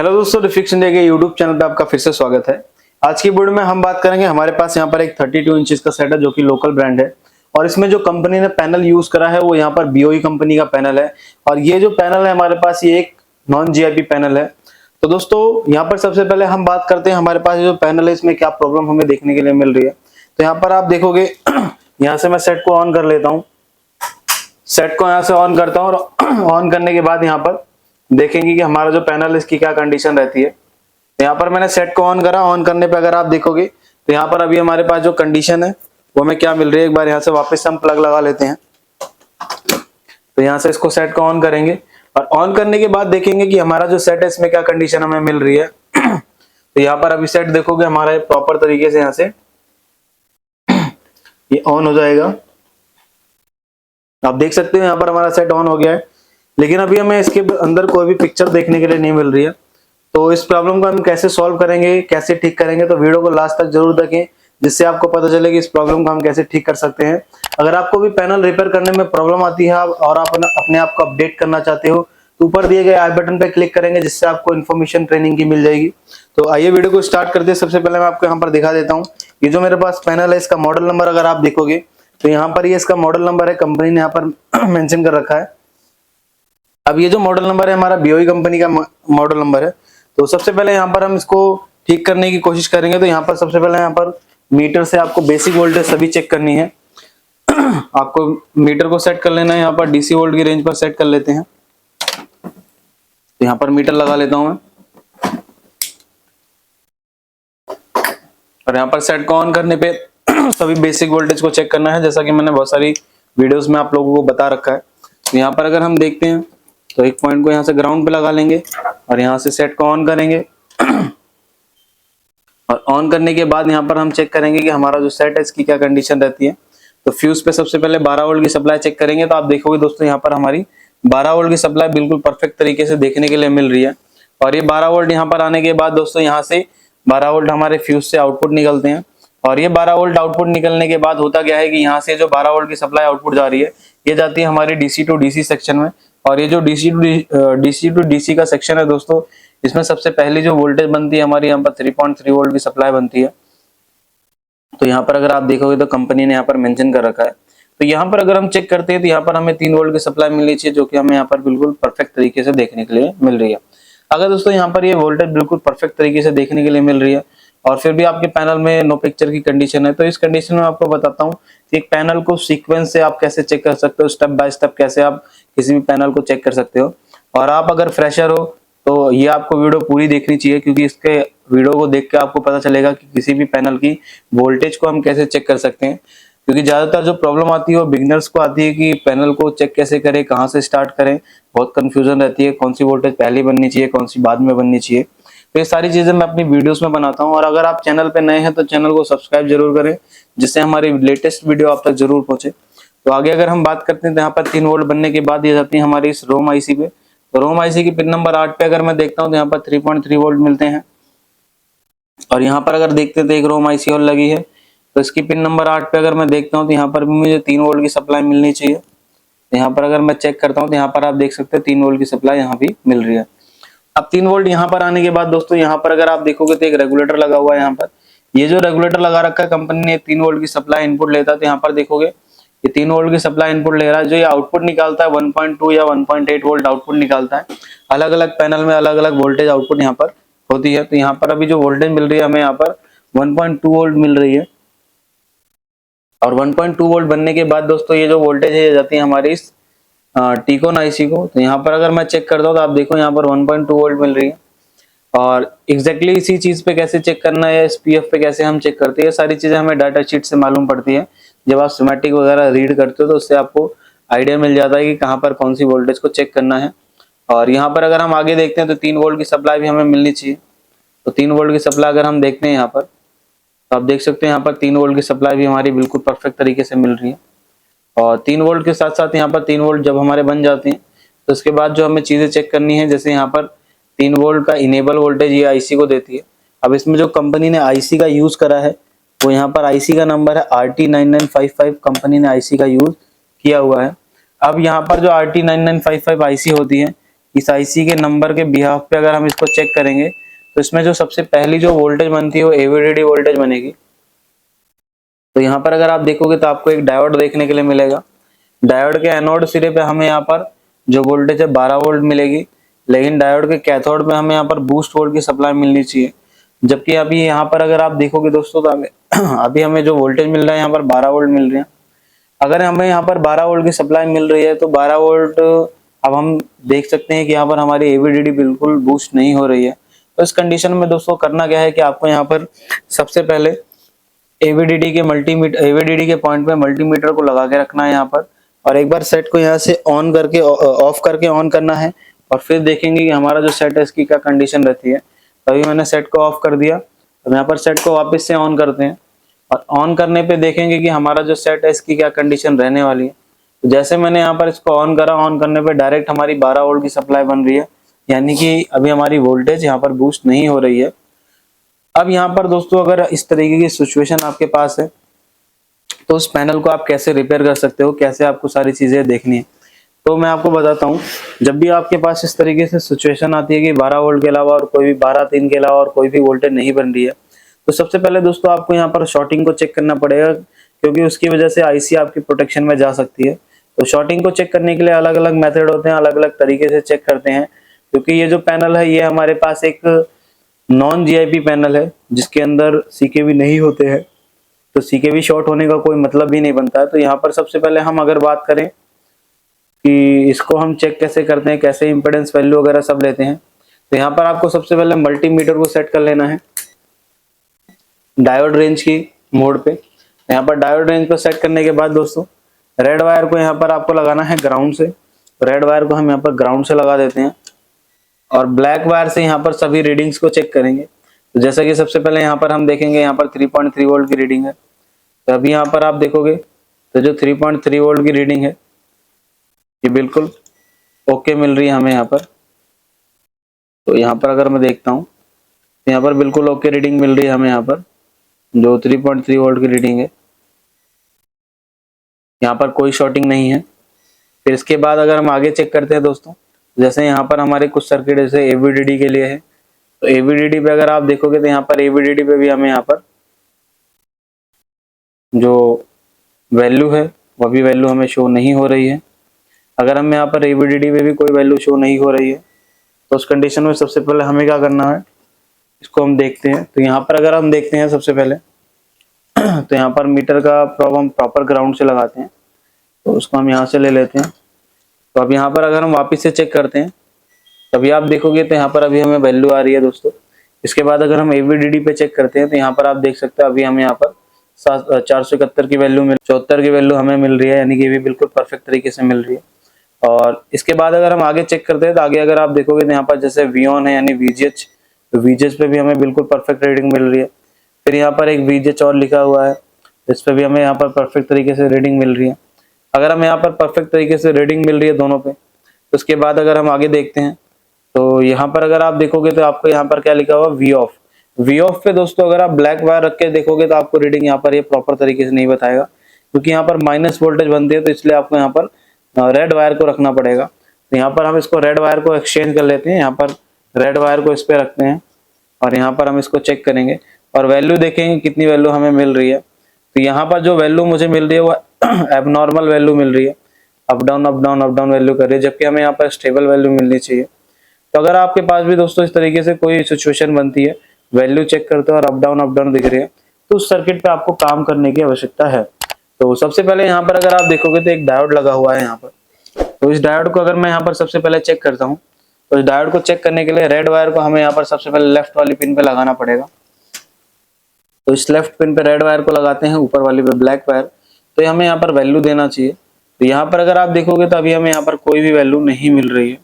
Hello दोस्तों, refix India के YouTube channel पे आपका फिर से स्वागत है। आज की वीडियो में हम बात करेंगे, हमारे पास यहाँ पर एक 32 इंचेस का सेट है जो कि लोकल ब्रांड है और इसमें जो कंपनी ने पैनल यूज करा है वो यहाँ पर BOE कंपनी का पैनल है। और ये जो पैनल है हमारे पास ये एक नॉन GIP पैनल है। तो दोस्तों यहाँ पर सबसे पहले हम बात करते हैं हमारे पास जो पैनल है इसमें क्या प्रॉब्लम हमें देखने के लिए मिल रही है। तो यहाँ पर आप देखोगे यहाँ से मैं सेट को ऑन कर लेता हूँ, सेट को यहाँ से ऑन करता हूँ और ऑन करने के बाद यहाँ पर देखेंगे कि हमारा जो पैनल है इसकी क्या कंडीशन रहती है। यहाँ पर मैंने सेट को ऑन करा, ऑन करने पे अगर आप देखोगे तो यहाँ पर अभी हमारे पास जो कंडीशन है वो हमें क्या मिल रही है। एक बार यहाँ से वापस हम प्लग लगा लेते हैं। तो यहाँ से इसको सेट को ऑन करेंगे और ऑन करने के बाद देखेंगे कि हमारा जो सेट है इसमें क्या कंडीशन हमें मिल रही है। तो यहाँ पर अभी सेट देखोगे हमारा प्रॉपर तरीके से यहाँ से ये ऑन हो जाएगा। आप देख सकते हो यहाँ पर हमारा सेट ऑन हो गया है, लेकिन अभी हमें इसके अंदर कोई भी पिक्चर देखने के लिए नहीं मिल रही है। तो इस प्रॉब्लम को हम कैसे सॉल्व करेंगे, कैसे ठीक करेंगे, तो वीडियो को लास्ट तक जरूर देखें जिससे आपको पता चले कि इस प्रॉब्लम को हम कैसे ठीक कर सकते हैं। अगर आपको भी पैनल रिपेयर करने में प्रॉब्लम आती है और आप अपने आप को अपडेट करना चाहते हो तो ऊपर दिए गए आई बटन पर क्लिक करेंगे जिससे आपको इन्फॉर्मेशन ट्रेनिंग की मिल जाएगी। तो आइए वीडियो को स्टार्ट करते हैं। सबसे पहले मैं आपको यहाँ पर दिखा देता हूँ ये जो मेरे पास पैनल है इसका मॉडल नंबर अगर आप देखोगे तो यहाँ पर ये इसका मॉडल नंबर है, कंपनी ने यहाँ पर मेंशन कर रखा है। अब ये जो मॉडल नंबर है हमारा BOE कंपनी का मॉडल नंबर है। तो सबसे पहले यहाँ पर हम इसको ठीक करने की कोशिश करेंगे। तो यहाँ पर सबसे पहले यहाँ पर मीटर से आपको बेसिक वोल्टेज सभी चेक करनी है। आपको मीटर को सेट कर लेना है, यहाँ पर DC वोल्ट की रेंज पर सेट कर लेते हैं। तो यहाँ पर मीटर लगा लेता हूँ मैं और यहाँ पर सेट को ऑन करने पे सभी बेसिक वोल्टेज को चेक करना है, जैसा कि मैंने बहुत सारी वीडियोस में आप लोगों को बता रखा है। तो यहाँ पर अगर हम देखते हैं तो एक पॉइंट को यहाँ से ग्राउंड पे लगा लेंगे और यहाँ से सेट को ऑन करेंगे। और ऑन करने के बाद यहाँ पर हम चेक करेंगे कि हमारा जो सेट है इसकी क्या कंडीशन रहती है। तो फ्यूज पे सबसे पहले 12 वोल्ट की सप्लाई चेक करेंगे। तो आप देखोगे दोस्तों यहाँ पर हमारी 12 वोल्ट की सप्लाई बिल्कुल परफेक्ट तरीके से देखने के लिए मिल रही है। और ये 12 वोल्ट यहाँ पर आने के बाद दोस्तों यहाँ से 12 वोल्ट हमारे फ्यूज से आउटपुट निकलते हैं। और ये 12 वोल्ट आउटपुट निकलने के बाद होता क्या है कि यहाँ से जो 12 वोल्ट की सप्लाई आउटपुट जा रही है ये जाती है हमारी DC टू DC सेक्शन में। और ये जो DC टू DC का सेक्शन है दोस्तों, इसमें सबसे पहली जो वोल्टेज बनती है हमारी यहाँ पर 3.3 वोल्ट की सप्लाई बनती है। तो यहाँ पर अगर आप देखोगे तो कंपनी ने यहाँ पर मेंशन कर रखा है। तो यहाँ पर अगर हम चेक करते हैं तो यहाँ पर हमें 3 वोल्ट की सप्लाई मिलनी चाहिए, जो कि हमें यहाँ पर बिल्कुल परफेक्ट तरीके से देखने के लिए मिल रही है। अगर दोस्तों यहाँ पर ये वोल्टेज बिल्कुल परफेक्ट तरीके से देखने के लिए मिल रही है और फिर भी आपके पैनल में नो पिक्चर की कंडीशन है, तो इस कंडीशन में आपको बताता हूँ कि एक पैनल को सीक्वेंस से आप कैसे चेक कर सकते हो, स्टेप बाय स्टेप कैसे आप किसी भी पैनल को चेक कर सकते हो। और आप अगर फ्रेशर हो तो ये आपको वीडियो पूरी देखनी चाहिए, क्योंकि इसके वीडियो को देख के आपको पता चलेगा कि किसी भी पैनल की वोल्टेज को हम कैसे चेक कर सकते हैं। क्योंकि ज्यादातर जो प्रॉब्लम आती है वो बिगिनर्स को आती है कि पैनल को चेक कैसे करें, कहाँ से स्टार्ट करें, बहुत कंफ्यूजन रहती है, कौन सी वोल्टेज पहले बननी चाहिए, कौन सी बाद में बननी चाहिए। तो ये सारी चीजें मैं अपनी वीडियोस में बनाता हूँ। और अगर आप चैनल पे नए हैं तो चैनल को सब्सक्राइब जरूर करें, जिससे हमारी लेटेस्ट वीडियो आप तक जरूर पहुंचे। तो आगे अगर हम बात करते हैं तो यहाँ पर 3 वोल्ट बनने के बाद ये जाती है हमारी इस रोम IC पे। तो रोम IC की पिन नंबर 8 पे अगर मैं देखता हूँ तो यहाँ पर 3.3 वोल्ट मिलते हैं। और यहाँ पर अगर देखते हैं तो एक रोम IC और लगी है, तो इसकी पिन नंबर 8 पे अगर मैं देखता हूँ तो यहाँ पर भी मुझे 3 वोल्ट की सप्लाई मिलनी चाहिए। यहाँ पर अगर मैं चेक करता हूँ तो यहाँ पर आप देख सकते हैं 3 वोल्ट की सप्लाई यहाँ भी मिल रही है। अब 3 वोल्ट यहाँ पर आने के बाद दोस्तों यहाँ पर अगर आप देखोगे तो एक रेगुलेटर लगा हुआ है। यहाँ पर ये जो रेगुलेटर लगा रखा है कंपनी ने 3 वोल्ट की सप्लाई इनपुट लेता है। तो यहाँ पर देखोगे ये 3 वोल्ट की सप्लाई इनपुट ले रहा है। जो ये आउटपुट निकालता है 1.2 या 1.8 वोल्ट आउटपुट निकालता है। अलग अलग पैनल में अलग अलग वोल्टेज आउटपुट यहाँ पर होती है। तो यहाँ पर अभी जो वोल्टेज मिल रही है हमें यहाँ पर 1.2 वोल्ट मिल रही है। और 1.2 वोल्ट बनने के बाद दोस्तों ये जो वोल्टेज है जाती है हमारी इस टीकॉन IC को। तो यहाँ पर अगर मैं चेक करता हूँ तो आप देखो यहाँ पर 1.2 वोल्ट मिल रही है। और एग्जैक्टली इसी चीज पे कैसे चेक करना है, SPF पे कैसे हम चेक करते हैं, सारी चीजें हमें डाटा शीट से मालूम पड़ती है। जब आप स्कीमेटिक वगैरह रीड करते हो तो उससे आपको आइडिया मिल जाता है कि कहाँ पर कौन सी वोल्टेज को चेक करना है। और यहाँ पर अगर हम आगे देखते हैं तो 3 वोल्ट की सप्लाई भी हमें मिलनी चाहिए। तो 3 वोल्ट की सप्लाई अगर हम देखते हैं यहाँ पर तो आप देख सकते हैं यहाँ पर 3 वोल्ट की सप्लाई भी हमारी बिल्कुल परफेक्ट तरीके से मिल रही है। और 3 वोल्ट के साथ साथ यहाँ पर 3 वोल्ट जब हमारे बन जाते हैं तो उसके बाद जो हमें चीजें चेक करनी है, जैसे यहाँ पर 3 वोल्ट का इनेबल वोल्टेज ये IC को देती है। अब इसमें जो कंपनी ने IC का यूज करा है वो यहाँ पर IC का नंबर है RT9955, कंपनी ने IC का यूज किया हुआ है। अब यहाँ पर जो RT9955 IC होती है इस आईसी के नंबर के बिहाफ पे अगर हम इसको चेक करेंगे तो इसमें जो सबसे पहली जो वोल्टेज बनती है वो एवीडीडी वोल्टेज बनेगी। तो यहाँ पर अगर आप देखोगे तो आपको एक डायोड देखने के लिए मिलेगा। डायोड के एनोड सिरे पे हमें यहाँ पर जो वोल्टेज है 12 वोल्ट मिलेगी, लेकिन डायोड के कैथोड पे हमें यहाँ पर बूस्ट वोल्ट की सप्लाई मिलनी चाहिए। जबकि अभी यहाँ पर अगर आप देखोगे दोस्तों तो अभी हमें जो वोल्टेज मिल रहा है यहाँ पर 12 वोल्ट मिल रहे हैं। अगर हमें यहाँ पर 12 वोल्ट की सप्लाई मिल रही है तो 12 वोल्ट अब हम देख सकते हैं कि यहाँ पर हमारी एवीडीडी बिल्कुल बूस्ट नहीं हो रही है। तो इस कंडीशन में दोस्तों करना क्या है कि आपको यहाँ पर सबसे पहले एवीडीडी के पॉइंट पे मल्टीमीटर को लगा के रखना है यहाँ पर, और एक बार सेट को यहाँ से ऑन करके ऑफ करके ऑन करना है, और फिर देखेंगे कि हमारा जो सेट है इसकी क्या कंडीशन रहती है। तभी मैंने सेट को ऑफ कर दिया। अब यहाँ पर सेट को वापस से ऑन करते हैं, और ऑन करने पे देखेंगे कि हमारा जो सेट है इसकी क्या कंडीशन रहने वाली है। तो जैसे मैंने यहाँ पर इसको ऑन करा, ऑन करने पे डायरेक्ट हमारी 12 वोल्ट की सप्लाई बन रही है, यानी कि अभी हमारी वोल्टेज यहाँ पर बूस्ट नहीं हो रही है। अब यहाँ पर दोस्तों अगर इस तरीके की सिचुएशन आपके पास है तो उस पैनल को आप कैसे रिपेयर कर सकते हो, कैसे आपको सारी चीजें देखनी है, तो मैं आपको बताता हूँ। जब भी आपके पास इस तरीके से सिचुएशन आती है कि 12 वोल्ट के अलावा और कोई भी 12-3 के अलावा और कोई भी वोल्टेज नहीं बन रही है, तो सबसे पहले दोस्तों आपको यहाँ पर शॉर्टिंग को चेक करना पड़ेगा, क्योंकि उसकी वजह से आईसी आपकी प्रोटेक्शन में जा सकती है। तो शॉर्टिंग को चेक करने के लिए अलग अलग मेथड होते हैं, अलग अलग तरीके से चेक करते हैं। क्योंकि ये जो पैनल है ये हमारे पास एक नॉन जीआईपी पैनल है जिसके अंदर सीकेवी नहीं होते हैं, तो सीकेवी शॉर्ट होने का कोई मतलब ही नहीं बनता है। तो यहाँ पर सबसे पहले हम अगर बात करें कि इसको हम चेक कैसे करते हैं, कैसे इंपेडेंस वैल्यू वगैरह सब लेते हैं, तो यहाँ पर आपको सबसे पहले मल्टीमीटर को सेट कर लेना है डायोड रेंज की मोड पे। यहाँ पर डायोड रेंज पर सेट करने के बाद दोस्तों रेड वायर को यहाँ पर आपको लगाना है ग्राउंड से। रेड वायर को हम यहाँ पर ग्राउंड से लगा देते हैं, और ब्लैक वायर से यहाँ पर सभी रीडिंग्स को चेक करेंगे। तो जैसा कि सबसे पहले यहाँ पर हम देखेंगे यहाँ पर 3.3 वोल्ट की रीडिंग है। तो अभी यहाँ पर आप देखोगे तो जो 3.3 वोल्ट की रीडिंग है ये बिल्कुल ओके मिल रही है हमें यहाँ पर। तो यहाँ पर अगर मैं देखता हूँ तो यहाँ पर बिल्कुल ओके रीडिंग मिल रही है हमें यहाँ पर, जो 3.3 वोल्ट की रीडिंग है। यहाँ पर कोई शॉर्टिंग नहीं है। फिर इसके बाद अगर हम आगे चेक करते हैं दोस्तों, जैसे यहाँ पर हमारे कुछ सर्किट जैसे एवीडीडी के लिए है, तो एवीडीडी पे अगर आप देखोगे तो यहाँ पर एवीडीडी पे भी हमें यहाँ पर जो वैल्यू है वह भी वैल्यू हमें शो नहीं हो रही है। अगर हम यहाँ पर एवीडीडी पे भी कोई वैल्यू शो नहीं हो रही है तो उस कंडीशन में सबसे पहले हमें क्या करना है, इसको हम देखते हैं। तो यहाँ पर अगर हम देखते हैं सबसे पहले तो यहाँ पर मीटर का हम प्रॉपर ग्राउंड से लगाते हैं, तो उसको हम यहाँ से ले लेते हैं। तो अब यहाँ पर अगर हम वापस से चेक करते हैं तभी आप देखोगे तो यहाँ पर अभी हमें वैल्यू आ रही है दोस्तों। इसके बाद अगर हम एवीडीडी पे चेक करते हैं तो यहाँ पर आप देख सकते हैं अभी हमें यहाँ पर 471 की वैल्यू 74 की वैल्यू हमें मिल रही है, यानी कि भी बिल्कुल परफेक्ट तरीके से मिल रही है। और इसके बाद अगर हम आगे चेक करते हैं तो आगे अगर आप देखोगे तो यहाँ पर जैसे वीओन है यानी वीजीएच, तो वीजीएच पे भी हमें बिल्कुल परफेक्ट रीडिंग मिल रही है। फिर यहाँ पर एक वीजीएच और लिखा हुआ है, इस पर भी हमें यहाँ पर परफेक्ट तरीके से रीडिंग मिल रही है। अगर हम यहाँ पर परफेक्ट तरीके से रीडिंग मिल रही है दोनों पे, तो उसके बाद अगर हम आगे देखते हैं तो यहाँ पर अगर आप देखोगे तो आपको यहाँ पर क्या लिखा हुआ वी ऑफ। वी ऑफ पे दोस्तों अगर आप ब्लैक वायर रख के देखोगे तो आपको रीडिंग यहाँ पर ये प्रॉपर तरीके से नहीं बताएगा, क्योंकि यहाँ पर माइनस वोल्टेज बनती है, तो इसलिए आपको यहाँ पर रेड वायर को रखना पड़ेगा। तो यहाँ पर हम इसको रेड वायर को एक्सचेंज कर लेते हैं, यहाँ पर रेड वायर को इस पे रखते हैं और यहाँ पर हम इसको चेक करेंगे और वैल्यू देखेंगे कितनी वैल्यू हमें मिल रही है। तो यहाँ पर जो वैल्यू मुझे मिल रही है वो एबनॉर्मल वैल्यू मिल रही है, अप डाउन वैल्यू कर रही है, जबकि हमें यहाँ पर स्टेबल वैल्यू मिलनी चाहिए। तो अगर आपके पास भी दोस्तों इस तरीके से कोई सिचुएशन बनती है, वैल्यू चेक करते हो और अप डाउन दिख रही है, तो उस सर्किट पे आपको काम करने की आवश्यकता है। तो सबसे पहले यहाँ पर अगर आप देखोगे तो एक डायोड लगा हुआ है यहाँ पर। तो इस डायोड को अगर मैं यहाँ पर सबसे पहले चेक करता हूँ, तो इस डायोड को चेक करने के लिए रेड वायर को हमें यहाँ पर सबसे पहले लेफ्ट वाली पिन पे लगाना पड़ेगा। तो इस लेफ्ट पिन पे रेड वायर को लगाते हैं, ऊपर वाली पे ब्लैक वायर, तो हमें यहाँ पर वैल्यू देना चाहिए। तो यहाँ पर अगर आप देखोगे तो अभी हमें यहाँ पर कोई भी वैल्यू नहीं मिल रही है।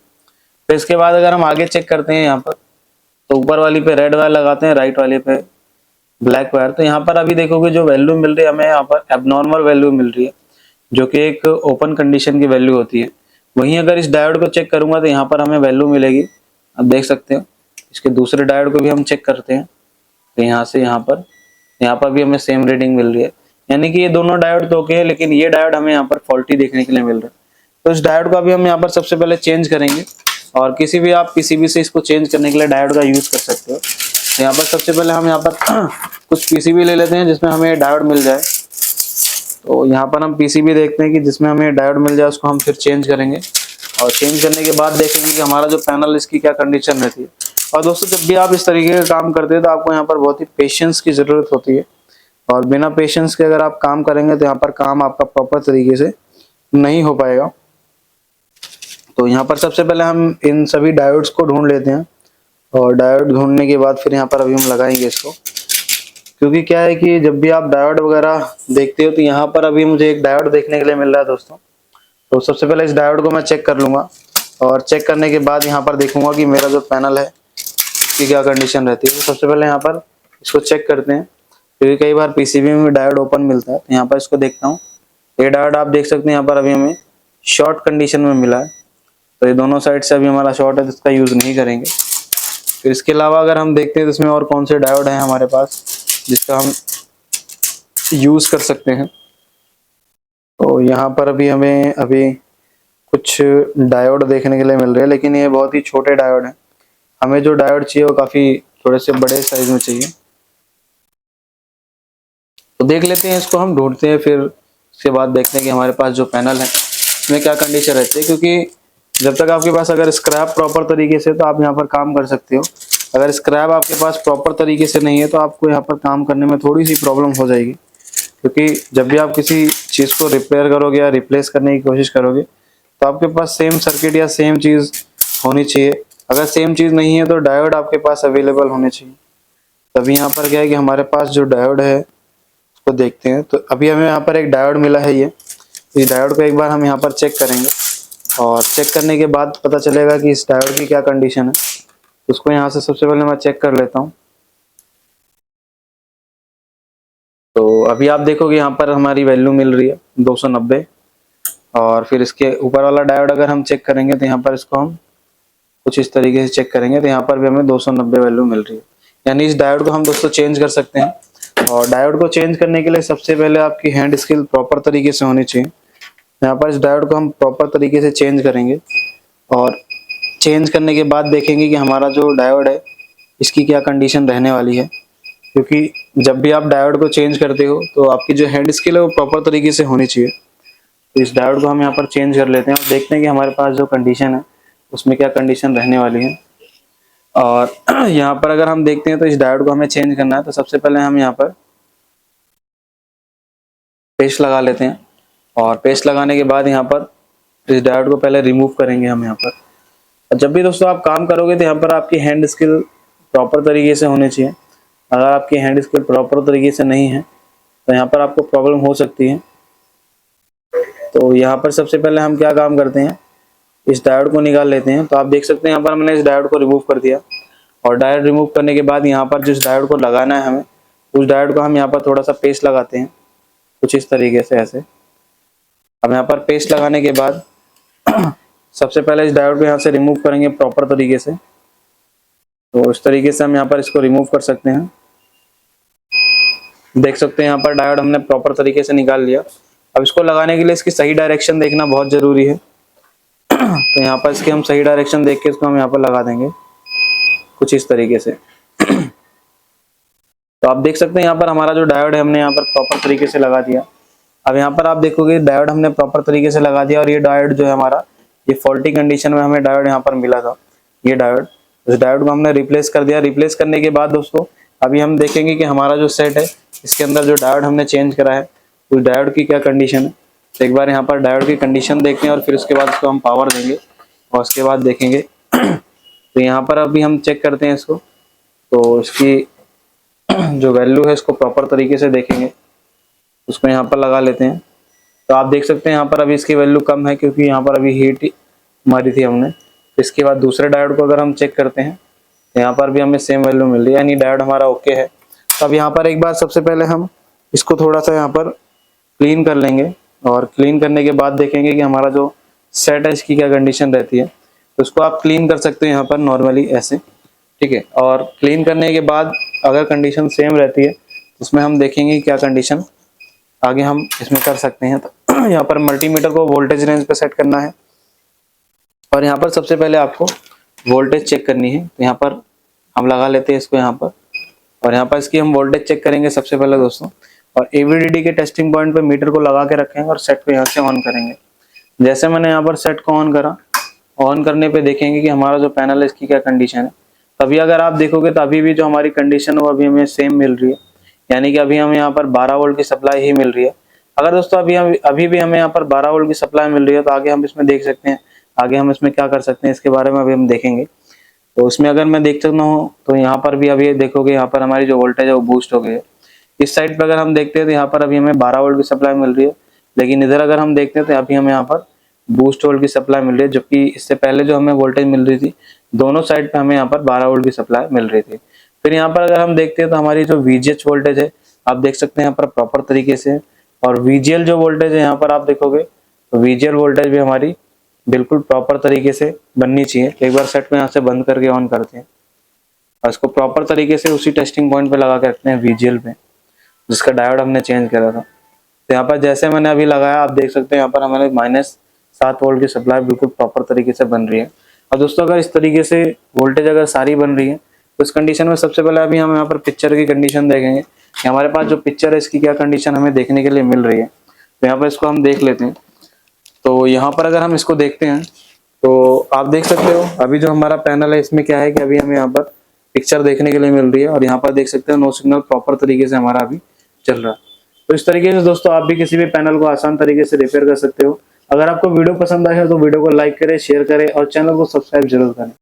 तो इसके बाद अगर हम आगे चेक करते हैं यहाँ पर, तो ऊपर वाली पे रेड वायर लगाते हैं, राइट वाले पे ब्लैक वायर, तो यहाँ पर अभी देखोगे जो वैल्यू मिल रही है हमें यहाँ पर एबनॉर्मल वैल्यू मिल रही है, जो कि एक ओपन कंडीशन की वैल्यू होती है। वहीं अगर इस डायोड को चेक करूंगा तो यहाँ पर हमें वैल्यू मिलेगी, आप देख सकते हो। इसके दूसरे डायोड को भी हम चेक करते हैं, तो यहाँ से यहाँ पर भी हमें सेम रीडिंग मिल रही है, यानी कि ये दोनों डायोड तो ओके है, लेकिन ये डायोड हमें यहाँ पर फॉल्टी देखने के लिए मिल रहा है। तो इस डायोड को अभी हम यहाँ पर सबसे पहले चेंज करेंगे। और किसी भी आप पीसीबी से इसको चेंज करने के लिए डायोड का यूज कर सकते हो। तो यहाँ पर सबसे पहले हम यहाँ पर कुछ पीसीबी ले लेते हैं जिसमें हमें डायोड मिल जाए। तो यहाँ पर हम पीसीबी देखते हैं कि जिसमें हमें डायोड मिल जाए, उसको हम फिर चेंज करेंगे और चेंज करने के बाद देखेंगे कि हमारा जो पैनल इसकी क्या कंडीशन रहती है। और दोस्तों जब भी आप इस तरीके का काम करते हैं तो आपको यहाँ पर बहुत ही पेशेंस की जरूरत होती है, और बिना पेशेंस के अगर आप काम करेंगे तो यहाँ पर काम आपका प्रॉपर तरीके से नहीं हो पाएगा। तो यहाँ पर सबसे पहले हम इन सभी डायोड्स को ढूंढ लेते हैं, और डायोड ढूंढने के बाद फिर यहाँ पर अभी हम लगाएंगे इसको। क्योंकि क्या है कि जब भी आप डायोड वगैरह देखते हो तो यहाँ पर अभी मुझे एक डायोड देखने के लिए मिल रहा है दोस्तों। तो सबसे पहले इस डायोड को मैं चेक कर लूंगा, और चेक करने के बाद यहाँ पर देखूंगा कि मेरा जो पैनल है इसकी क्या कंडीशन रहती है। तो सबसे पहले यहाँ पर इसको चेक करते हैं, क्योंकि कई बार पीसीबी में डायोड ओपन मिलता है। तो यहाँ पर इसको देखता हूँ, ये डायोड आप देख सकते हैं यहाँ पर अभी हमें शॉर्ट कंडीशन में मिला है। तो ये दोनों साइड से अभी हमारा शॉर्ट है, तो इसका यूज नहीं करेंगे। फिर इसके अलावा अगर हम देखते हैं तो इसमें और कौन से डायोड हैं हमारे पास जिसका हम यूज कर सकते हैं। तो यहाँ पर अभी हमें कुछ डायोड देखने के लिए मिल रहे हैं, लेकिन ये बहुत ही छोटे डायोड हैं। हमें जो डायोड चाहिए वो काफी थोड़े से बड़े साइज में चाहिए। तो देख लेते हैं, इसको हम ढूंढते हैं, फिर उसके बाद देखते हैं कि हमारे पास जो पैनल है उसमें क्या कंडीशन रहती है। क्योंकि जब तक आपके पास अगर स्क्रैप प्रॉपर तरीके से, तो आप यहाँ पर काम कर सकते हो। अगर स्क्रैप आपके पास प्रॉपर तरीके से नहीं है तो आपको यहाँ पर काम करने में थोड़ी सी प्रॉब्लम हो जाएगी। क्योंकि जब भी आप किसी चीज़ को रिपेयर करोगे या रिप्लेस करने की कोशिश करोगे तो आपके पास सेम सर्किट या सेम चीज़ होनी चाहिए। अगर सेम चीज़ नहीं है तो डायोड आपके पास अवेलेबल होने चाहिए। तभी यहाँ पर क्या है कि हमारे पास जो डायोड है उसको देखते हैं। तो अभी हमें यहाँ पर एक डायोड मिला है। ये इस डायोड को एक बार हम यहाँ पर चेक करेंगे, और चेक करने के बाद पता चलेगा कि इस डायोड की क्या कंडीशन है। उसको यहाँ से सबसे पहले मैं चेक कर लेता हूँ। तो अभी आप देखोगे यहाँ पर हमारी वैल्यू मिल रही है 290, और फिर इसके ऊपर वाला डायोड अगर हम चेक करेंगे तो यहाँ पर इसको हम कुछ इस तरीके से चेक करेंगे तो यहाँ पर भी हमें 290 वैल्यू मिल रही है। यानी इस डायोड को हम दोस्तों चेंज कर सकते हैं। और डायोड को चेंज करने के लिए सबसे पहले आपकी हैंड स्किल प्रॉपर तरीके से होनी चाहिए। यहाँ पर इस डायोड को हम प्रॉपर तरीके से चेंज करेंगे, और चेंज करने के बाद देखेंगे कि हमारा जो डायोड है इसकी क्या कंडीशन रहने वाली है। क्योंकि जब भी आप डायोड को चेंज करते हो तो आपकी जो हैंड स्किल है वो प्रॉपर तरीके से होनी चाहिए। तो इस डायोड को हम यहाँ पर चेंज कर लेते हैं और देखते हैं कि हमारे पास जो कंडीशन है उसमें क्या कंडीशन रहने वाली है। और यहाँ पर अगर हम देखते हैं तो इस डायोड को हमें चेंज करना है। तो सबसे पहले हम यहाँ पर पेस्ट लगा लेते हैं, और पेस्ट लगाने के बाद यहाँ पर इस डायोड को पहले रिमूव करेंगे हम यहाँ पर। और जब भी दोस्तों आप काम करोगे तो यहाँ पर आपकी हैंड स्किल प्रॉपर तरीके से होनी चाहिए। अगर आपकी हैंड स्किल प्रॉपर तरीके से नहीं है तो यहाँ पर आपको प्रॉब्लम हो सकती है। तो यहाँ पर सबसे पहले हम क्या काम करते हैं, इस डायोड को निकाल लेते हैं। तो आप देख सकते हैं यहाँ पर मैंने इस डायोड को रिमूव कर दिया, और डायोड रिमूव करने के बाद यहाँ पर जिस डायोड को लगाना है हमें, उस डायोड को हम यहाँ पर थोड़ा सा पेस्ट लगाते हैं कुछ इस तरीके से ऐसे। अब यहाँ पर पेस्ट लगाने के बाद सबसे पहले इस डायोड को यहाँ से रिमूव करेंगे प्रॉपर तरीके से। तो इस तरीके से हम यहाँ पर इसको रिमूव कर सकते हैं। देख सकते हैं यहाँ पर डायोड हमने प्रॉपर तरीके से निकाल लिया। अब इसको लगाने के लिए इसकी सही डायरेक्शन देखना बहुत जरूरी है। तो यहाँ पर इसकी हम सही डायरेक्शन देख के इसको हम यहाँ पर लगा देंगे कुछ इस तरीके से। तो आप देख सकते हैं यहाँ पर हमारा जो डायोड है हमने यहाँ पर प्रॉपर तरीके से लगा दिया। अब यहाँ पर आप देखोगे डायोड हमने प्रॉपर तरीके से लगा दिया, और ये डायोड जो है हमारा, ये फॉल्टी कंडीशन में हमें डायोड यहाँ पर मिला था। ये डायोड, इस डायोड को हमने रिप्लेस कर दिया। रिप्लेस करने के बाद दोस्तों अभी हम देखेंगे कि हमारा जो सेट है इसके अंदर जो डायोड हमने चेंज करा है उस डायोड की क्या कंडीशन है। तो एक बार यहाँ पर डायोड की कंडीशन देखते हैं, और फिर उसके बाद इसको हम पावर देंगे और उसके बाद देखेंगे। तो यहाँ पर अभी हम चेक करते हैं इसको, तो इसकी जो वैल्यू है इसको प्रॉपर तरीके से देखेंगे, उसको यहाँ पर लगा लेते हैं। तो आप देख सकते हैं यहाँ पर अभी इसकी वैल्यू कम है, क्योंकि यहाँ पर अभी हीट मारी थी हमने। इसके बाद दूसरे डायोड को अगर हम चेक करते हैं तो यहाँ पर भी हमें सेम वैल्यू मिल रही है, यानी डायोड हमारा ओके है। तो अब यहाँ पर एक बार सबसे पहले हम इसको थोड़ा सा यहाँ पर क्लीन कर लेंगे, और क्लीन करने के बाद देखेंगे कि हमारा जो सेट है इसकी क्या कंडीशन रहती है। तो उसको आप क्लीन कर सकते हो यहाँ पर नॉर्मली ऐसे, ठीक है। और क्लीन करने के बाद अगर कंडीशन सेम रहती है तो उसमें हम देखेंगे क्या कंडीशन आगे हम इसमें कर सकते हैं। तो यहाँ पर मल्टीमीटर को वोल्टेज रेंज पे सेट करना है, और यहाँ पर सबसे पहले आपको वोल्टेज चेक करनी है। तो यहाँ पर हम लगा लेते हैं इसको यहाँ पर, और यहाँ पर इसकी हम वोल्टेज चेक करेंगे सबसे पहले दोस्तों। और AVDD के टेस्टिंग पॉइंट पे मीटर को लगा के रखेंगे और सेट को यहाँ से ऑन करेंगे। जैसे मैंने यहाँ पर सेट को ऑन करा, ऑन करने पे देखेंगे कि हमारा जो पैनल है इसकी क्या कंडीशन है। तभी अगर आप देखोगे तो अभी भी जो हमारी कंडीशन है वो अभी हमें सेम मिल रही है, यानी कि अभी हमें यहाँ पर 12 वोल्ट की सप्लाई ही मिल रही है। अगर दोस्तों अभी भी हमें यहाँ पर 12 वोल्ट की सप्लाई मिल रही है तो आगे हम इसमें देख सकते हैं, आगे हम इसमें क्या कर सकते हैं इसके बारे में अभी हम देखेंगे। तो उसमें अगर मैं देख सकता हूँ तो यहाँ पर भी अभी देखोगे यहाँ पर हमारी जो वोल्टेज है वो बूस्ट हो गई है। इस साइड पर अगर हम देखते हैं तो यहाँ पर अभी हमें 12 वोल्ट की सप्लाई मिल रही है, लेकिन इधर अगर हम देखते हैं तो अभी हमें यहाँ पर बूस्ट वोल्ट की सप्लाई मिल रही है, जबकि इससे पहले जो हमें वोल्टेज मिल रही थी दोनों साइड पे हमें यहाँ पर 12 वोल्ट की सप्लाई मिल रही थी। फिर यहाँ पर अगर हम देखते हैं तो हमारी जो VGH वोल्टेज है आप देख सकते हैं यहाँ पर प्रॉपर तरीके से, और VGL जो वोल्टेज है यहाँ पर आप देखोगे तो VGL वोल्टेज भी हमारी बिल्कुल प्रॉपर तरीके से बननी चाहिए। एक बार सेट को यहाँ से बंद करके ऑन करते हैं और इसको प्रॉपर तरीके से उसी टेस्टिंग पॉइंट पे लगा के रखते हैं VGL पे, जिसका डायोड हमने चेंज करा था। तो यहाँ पर जैसे मैंने अभी लगाया आप देख सकते हैं यहाँ पर हमारे -7 वोल्ट की सप्लाई बिल्कुल प्रॉपर तरीके से बन रही है। और दोस्तों अगर इस तरीके से वोल्टेज अगर सारी बन रही है तो इस कंडीशन में सबसे पहले अभी हम यहाँ पर पिक्चर की कंडीशन देखेंगे कि हमारे पास जो पिक्चर है इसकी क्या कंडीशन हमें देखने के लिए मिल रही है। तो यहाँ पर इसको हम देख लेते हैं। तो यहाँ पर अगर हम इसको देखते हैं तो आप देख सकते हो अभी जो हमारा पैनल है इसमें क्या है कि अभी हमें यहाँ पर पिक्चर देखने के लिए मिल रही है, और यहाँ पर देख सकते हैं नो सिग्नल प्रॉपर तरीके से हमारा अभी चल रहा है। तो इस तरीके से दोस्तों आप भी किसी भी पैनल को आसान तरीके से रिपेयर कर सकते हो। अगर आपको वीडियो पसंद आए तो वीडियो को लाइक करें, शेयर करें और चैनल को सब्सक्राइब जरूर करें।